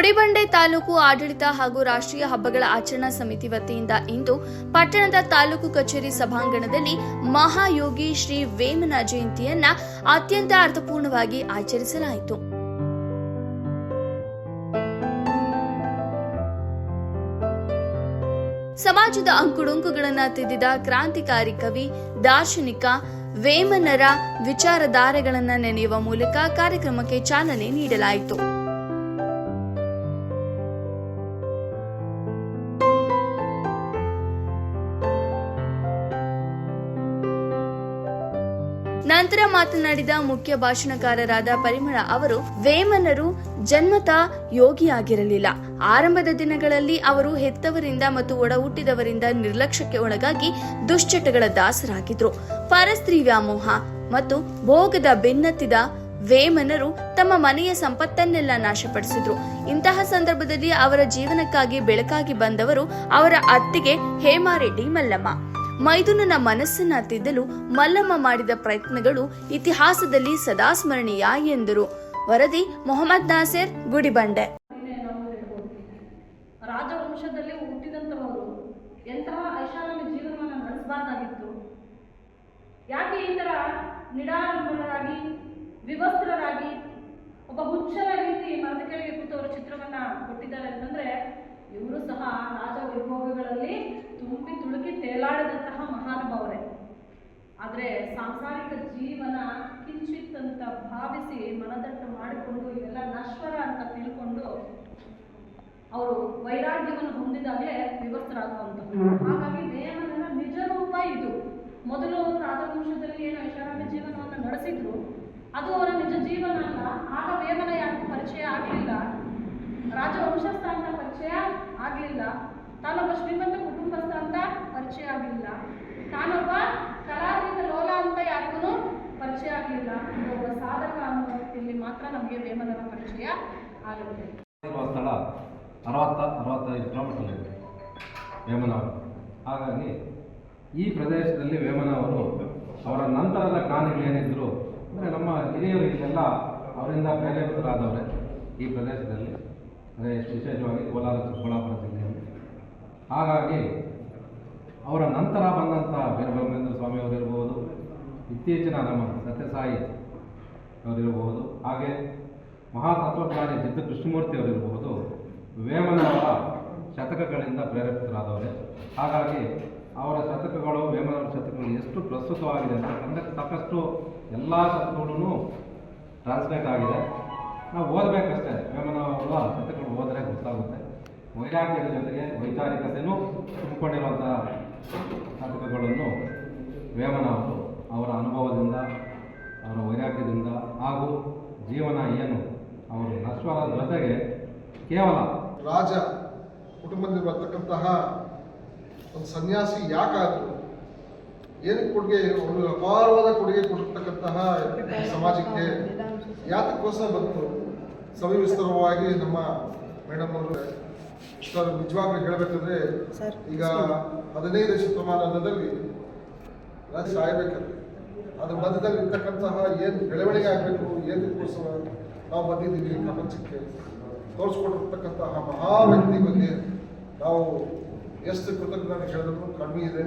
ಗುಡಿಬಂಡೆ ತಾಲೂಕು ಆಡಳಿತ ಹಾಗೂ ರಾಷ್ಟ್ರೀಯ ಹಬ್ಬಗಳ ಆಚರಣಾ ಸಮಿತಿ ವತಿಯಿಂದ ಇಂದು ಪಟ್ಟಣದ ತಾಲೂಕು ಕಚೇರಿ ಸಭಾಂಗಣದಲ್ಲಿ ಮಹಾಯೋಗಿ ಶ್ರೀ ವೇಮನ ಜಯಂತಿಯನ್ನ ಅತ್ಯಂತ ಅರ್ಥಪೂರ್ಣವಾಗಿ ಆಚರಿಸಲಾಯಿತು. ಸಮಾಜದ ಅಂಕುಡೊಂಕುಗಳನ್ನು ತಿದ್ದಿದ ಕ್ರಾಂತಿಕಾರಿ ಕವಿ, ದಾರ್ಶನಿಕ ವೇಮನರ ವಿಚಾರಧಾರೆಗಳನ್ನು ನೆನೆಯುವ ಮೂಲಕ ಕಾರ್ಯಕ್ರಮಕ್ಕೆ ಚಾಲನೆ ನೀಡಲಾಯಿತು. ನಂತರ ಮಾತನಾಡಿದ ಮುಖ್ಯ ಭಾಷಣಕಾರರಾದ ಪರಿಮಳ ಅವರು, ವೇಮನರು ಜನ್ಮತಃ ಯೋಗಿಯಾಗಿರಲಿಲ್ಲ. ಆರಂಭದ ದಿನಗಳಲ್ಲಿ ಅವರು ಹೆತ್ತವರಿಂದ ಮತ್ತು ಒಡ ಹುಟ್ಟಿದವರಿಂದ ನಿರ್ಲಕ್ಷ್ಯಕ್ಕೆ ಒಳಗಾಗಿ ದುಶ್ಚಟಗಳ ದಾಸರಾಗಿದ್ರು. ಪರಸ್ತ್ರೀ ವ್ಯಾಮೋಹ ಮತ್ತು ಭೋಗದ ಬೆನ್ನತ್ತಿದ ವೇಮನರು ತಮ್ಮ ಮನೆಯ ಸಂಪತ್ತನ್ನೆಲ್ಲ ನಾಶಪಡಿಸಿದ್ರು. ಇಂತಹ ಸಂದರ್ಭದಲ್ಲಿ ಅವರ ಜೀವನಕ್ಕಾಗಿ ಬೆಳಕಾಗಿ ಬಂದವರು ಅವರ ಅತ್ತಿಗೆ ಹೇಮಾರೆಡ್ಡಿ ಮಲ್ಲಮ್ಮ. ಮೈದುನನ ಮನಸ್ಸನ್ನ ತಿದ್ದಲು ಮಲ್ಲಮ್ಮ ಮಾಡಿದ ಪ್ರಯತ್ನಗಳು ಇತಿಹಾಸದಲ್ಲಿ ಸದಾ ಸ್ಮರಣೀಯ ಎಂದರು. ವರದಿ ಮೊಹಮ್ಮದ್ ನಾಸೇರ್, ಗುಡಿಬಂಡೆ. ರಾಜವಂಶದಲ್ಲಿ ಹುಟ್ಟಿದಂತವರು ಎಂತಹ ಐಷಾರಾಮಿ ಜೀವನವನ್ನು ನಡೆಸಬಾರ್ದಾಗಿತ್ತು. ಯಾಕೆ ಈ ತರ ನಿಡಾರಂಭರಾಗಿ ವಿವಸ್ತ್ರರಾಗಿ ಒಬ್ಬ ಹುಚ್ಚರ ರೀತಿ ಮರದ ಕೆಳಗೆ ಕೂತವರ ಚಿತ್ರವನ್ನ ಕೊಟ್ಟಿದ್ದಾರೆ ಅಂತಂದ್ರೆ, ಇವರು ಸಹ ರಾಜ ವೈಭೋಗಗಳಲ್ಲಿ ತುಂಬಿ ತುಳುಕಿ ತೇಲಾಡದಂತಹ ಮಹಾನುಭಾವರೇ. ಆದರೆ ಸಾಂಸಾರಿಕ ಜೀವನ ಕಿಂಚಿತ್ ಅಂತ ಭಾವಿಸಿ ಮನದಟ್ಟು ಮಾಡಿಕೊಂಡು ಇವೆಲ್ಲ ನಶ್ವರ ಅಂತ ತಿಳ್ಕೊಂಡು ಅವರು ವೈರಾಗ್ಯವನ್ನು ಹೊಂದಿದಾಗಲೇ ವಿವಸ್ತರಾಗುವಂಥದ್ದು. ಹಾಗಾಗಿ ವೇಮನನ ನಿಜ ರೂಪ ಇದು. ಮೊದಲು ಅವರು ರಾಜವಂಶದಲ್ಲಿ ಏನು ಐಷಾರಾಮಿ ಜೀವನವನ್ನು ನಡೆಸಿದ್ರು, ಅದು ಅವರ ನಿಜ ಜೀವನ ಅಲ್ಲ. ಆಗ ವೇಮನ ಯಾಕೆ ಪರಿಚಯ ಆಗಲಿಲ್ಲ, ರಾಜವಂಶಸ್ಥ ಅಂತ ಪರಿಚಯ ಆಗಲಿಲ್ಲ, ತಾನೊಬ್ಬ ಶ್ರೀಮಂತ ಕುಟುಂಬಸ್ಥ ಅಂತ ಪರಿಚಯ ಆಗಲಿಲ್ಲ, ತಾನೊಬ್ಬ ಕಲಾವಿದ ಲೋಲ ಅಂತ ಯಾರಿಗೂ ಪರಿಚಯ ಆಗಲಿಲ್ಲ. ಒಬ್ಬ ಸಾಧಕ ಅನ್ನೋ ಇಲ್ಲಿ ಮಾತ್ರ ನಮಗೆ ವೇಮನರ ಪರಿಚಯ ಆಗುತ್ತೆ. ಸ್ಥಳ 60-65 ಕಿಲೋಮೀಟರ್ ಇದೆ ವೇಮನ ಅವರು. ಹಾಗಾಗಿ ಈ ಪ್ರದೇಶದಲ್ಲಿ ವೇಮನ ಅವರು ಅವರ ನಂತರದ ಜ್ಞಾನಿಗಳೇನಿದ್ರು ಅಂದರೆ ನಮ್ಮ ಹಿರಿಯರು ಇಲ್ಲೆಲ್ಲ ಅವರಿಂದ ಪ್ರೇರೇಪಿತರಾದವರೇ ಈ ಪ್ರದೇಶದಲ್ಲಿ, ಅಂದರೆ ವಿಶೇಷವಾಗಿ ಕೋಲಾರ ಚಿಕ್ಕಬಳ್ಳಾಪುರ ಜಿಲ್ಲೆಯಲ್ಲಿ. ಹಾಗಾಗಿ ಅವರ ನಂತರ ಬಂದಂಥ ವೀರಬ್ರಹ್ಮೇಂದ್ರ ಸ್ವಾಮಿಯವರಿರ್ಬೋದು, ಇತ್ತೀಚಿನ ನಮ್ಮ ಸತ್ಯಸಾಯಿ ಅವರಿರ್ಬೋದು, ಹಾಗೆ ಮಹಾತತ್ವಜ್ಞಾನಿ ಜಿದ್ದು ಕೃಷ್ಣಮೂರ್ತಿ ಅವರಿರ್ಬೋದು, ವೇಮನವರ ಶತಕಗಳಿಂದ ಪ್ರೇರೇಪಿತರಾದವರೇ. ಹಾಗಾಗಿ ಅವರ ಶತಕಗಳು, ವೇಮನವರ ಶತಕಗಳು ಎಷ್ಟು ಪ್ರಸ್ತುತವಾಗಿದೆ ಅಂತಂದರೆ ಸಾಕಷ್ಟು ಎಲ್ಲ ಶತಕಗಳೂ ಟ್ರಾನ್ಸ್ಲೇಟ್ ಆಗಿದೆ. ನಾವು ಓದಬೇಕಷ್ಟೇ. ವೇಮನವರ ಶತಕಗಳು ಓದರೆ ಗೊತ್ತಾಗುತ್ತೆ. ವೈರಾಗ್ಯದ ಜೊತೆಗೆ ವೈಚಾರಿಕತೆಯೂ ತುಂಬಿಕೊಂಡಿರುವಂಥ ಶತಕಗಳನ್ನು ವೇಮನ ಅವರು ಅವರ ಅನುಭವದಿಂದ, ಅವರ ವೈರಾಗ್ಯದಿಂದ ಹಾಗೂ ಜೀವನ ಏನು ಅವರು ನಶ್ವರದ ಜೊತೆಗೆ ಕೇವಲ ರಾಜ ಕುಟುಂಬದಲ್ಲಿ ಬರ್ತಕ್ಕಂತಹ ಒಂದು ಸನ್ಯಾಸಿ ಯಾಕಾದ್ರು, ಏನಕ್ಕೆ ಕೊಡುಗೆ, ಒಂದು ಅಪಾರವಾದ ಕೊಡುಗೆ ಕೊಟ್ಟಿರ್ತಕ್ಕಂತಹ ಸಮಾಜಕ್ಕೆ ಯಾತಕ್ಕೋಸ್ಕರ ಬಂತು ಸವಿಸ್ತಾರವಾಗಿ ನಮ್ಮ ಮೇಡಮ್ ಅವರು ಸರ್ ನಿಜವಾಗ್ಲೂ ಹೇಳಬೇಕಂದ್ರೆ, ಈಗ 15ನೇ ಶತಮಾನದಲ್ಲಿ ಸಾಯಬೇಕಂದ್ರೆ ಅದ್ರ ಮಧ್ಯದಲ್ಲಿ ಇರ್ತಕ್ಕಂತಹ ಏನು ಬೆಳವಣಿಗೆ ಆಗಬೇಕು, ಏನಕ್ಕೋಸ್ಕರ ನಾವು ಬಂದಿದ್ದೀವಿ ಪ್ರಪಂಚಕ್ಕೆ ತೋರಿಸ್ಕೊಟ್ಟಿರ್ತಕ್ಕಂತಹ ಮಹಾ ವ್ಯಕ್ತಿ ಬಗ್ಗೆ ನಾವು ಎಷ್ಟು ಕೃತಜ್ಞತೆ ಹೇಳಿದ್ರು ಕಡಿಮೆ ಇದೆ.